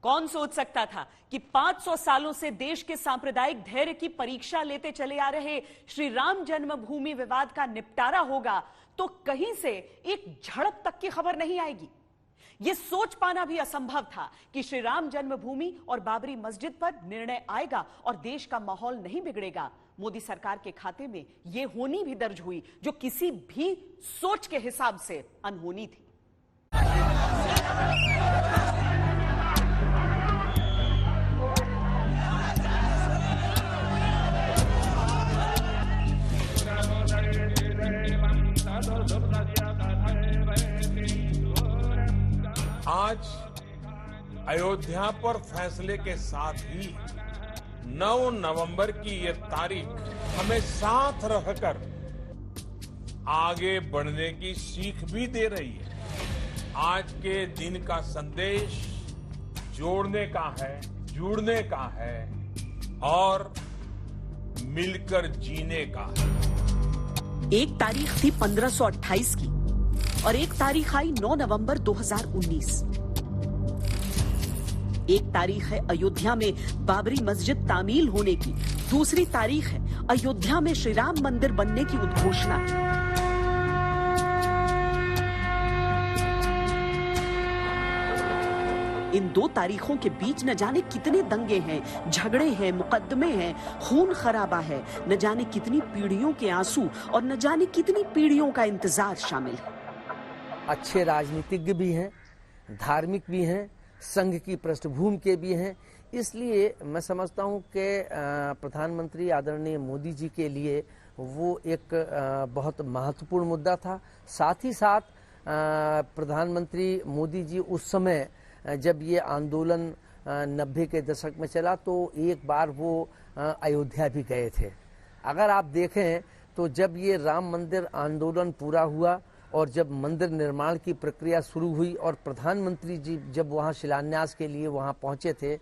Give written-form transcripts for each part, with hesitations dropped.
कौन सोच सकता था कि 500 सालों से देश के सांप्रदायिक धैर्य की परीक्षा लेते चले आ रहे श्री राम जन्मभूमि विवाद का निपटारा होगा तो कहीं से एक झड़प तक की खबर नहीं आएगी। यह सोच पाना भी असंभव था कि श्री राम जन्मभूमि और बाबरी मस्जिद पर निर्णय आएगा और देश का माहौल नहीं बिगड़ेगा। मोदी सरकार के खाते में यह होनी भी दर्ज हुई जो किसी भी सोच के हिसाब से अनहोनी थी। आज अयोध्या पर फैसले के साथ ही 9 नवंबर की ये तारीख हमें साथ रहकर आगे बढ़ने की सीख भी दे रही है। आज के दिन का संदेश जोड़ने का है, जुड़ने का है और मिलकर जीने का है। एक तारीख थी 1528 की और एक तारीख आई 9 नवंबर 2019। एक तारीख है अयोध्या में बाबरी मस्जिद तामील होने की, दूसरी तारीख है अयोध्या में श्री राम मंदिर बनने की उद्घोषणा। इन दो तारीखों के बीच न जाने कितने दंगे हैं, झगड़े हैं, मुकदमे हैं, खून खराबा है, न जाने कितनी पीढ़ियों के आंसू और न जाने कितनी पीढ़ियों का इंतजार शामिल है। अच्छे राजनीतिज्ञ भी हैं, धार्मिक भी हैं, संघ की पृष्ठभूमि के भी हैं। इसलिए मैं समझता हूं कि प्रधानमंत्री आदरणीय मोदी जी के लिए वो एक बहुत महत्वपूर्ण मुद्दा था। साथ ही साथ प्रधानमंत्री मोदी जी उस समय जब ये आंदोलन 90 के दशक में चला तो एक बार वो अयोध्या भी गए थे। अगर आप देखें तो जब ये राम मंदिर आंदोलन पूरा हुआ और जब मंदिर निर्माण की प्रक्रिया शुरू हुई और प्रधानमंत्री जी जब वहाँ शिलान्यास के लिए वहाँ पहुँचे थे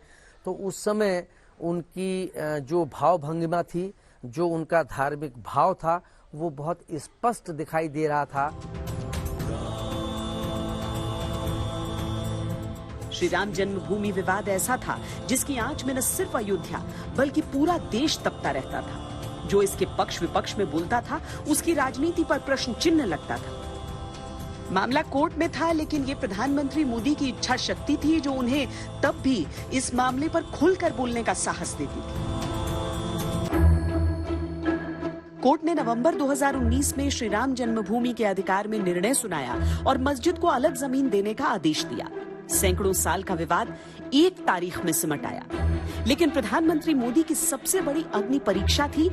तो उस समय उनकी जो भाव भंगिमा थी, जो उनका धार्मिक भाव था, वो बहुत स्पष्ट दिखाई दे रहा था। श्री राम जन्मभूमि विवाद ऐसा था जिसकी आंच में न सिर्फ अयोध्या बल्कि पूरा देश तपता रहता था। जो इसके पक्ष विपक्ष में बोलता था उसकी राजनीति पर प्रश्न चिन्ह लगता था। मामला कोर्ट में था लेकिन ये प्रधानमंत्री मोदी की इच्छा शक्ति थी जो उन्हें तब भी इस मामले पर खुलकर बोलने का साहस देती थी। कोर्ट ने नवंबर 2019 में श्री राम जन्मभूमि के अधिकार में निर्णय सुनाया और मस्जिद को अलग जमीन देने का आदेश दिया। सैकड़ों साल का विवाद एक तारीख में सिमट आया, लेकिन प्रधानमंत्री मोदी की सबसे बड़ी अग्नि परीक्षा थी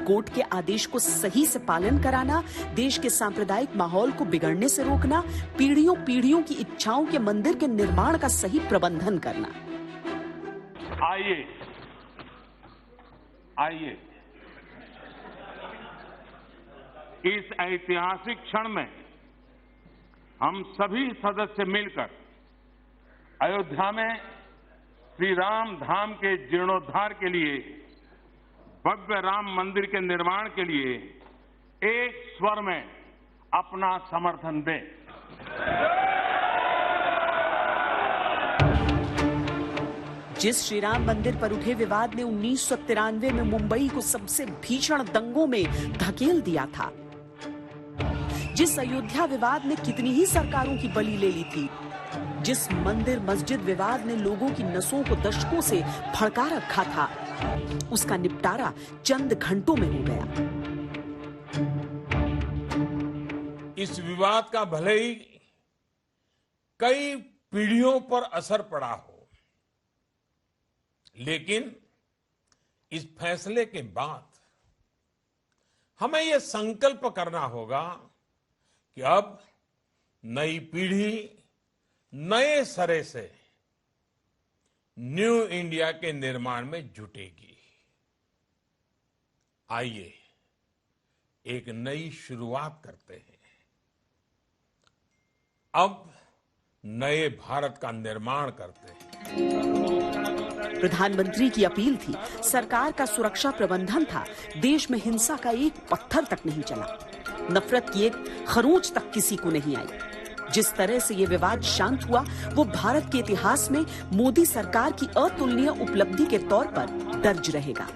कोर्ट के आदेश को सही से पालन कराना, देश के सांप्रदायिक माहौल को बिगड़ने से रोकना, पीढ़ियों पीढ़ियों की इच्छाओं के मंदिर के निर्माण का सही प्रबंधन करना। आइए इस ऐतिहासिक क्षण में हम सभी सदस्य मिलकर अयोध्या में श्री राम धाम के जीर्णोद्धार के लिए, भव्य राम मंदिर के निर्माण के लिए एक स्वर में अपना समर्थन दें। जिस श्री राम मंदिर पर उठे विवाद ने 1993 में मुंबई को सबसे भीषण दंगों में धकेल दिया था, जिस अयोध्या विवाद ने कितनी ही सरकारों की बलि ले ली थी, जिस मंदिर मस्जिद विवाद ने लोगों की नसों को दशकों से भड़का रखा था, उसका निपटारा चंद घंटों में हो गया। इस विवाद का भले ही कई पीढ़ियों पर असर पड़ा हो, लेकिन इस फैसले के बाद हमें यह संकल्प करना होगा कि अब नई पीढ़ी नए सिरे से न्यू इंडिया के निर्माण में जुटेगी। आइए एक नई शुरुआत करते हैं। अब नए भारत का निर्माण करते हैं। प्रधानमंत्री की अपील थी, सरकार का सुरक्षा प्रबंधन था, देश में हिंसा का एक पत्थर तक नहीं चला, नफरत की एक खरोंच तक किसी को नहीं आई। जिस तरह से ये विवाद शांत हुआ वो भारत के इतिहास में मोदी सरकार की अतुलनीय उपलब्धि के तौर पर दर्ज रहेगा।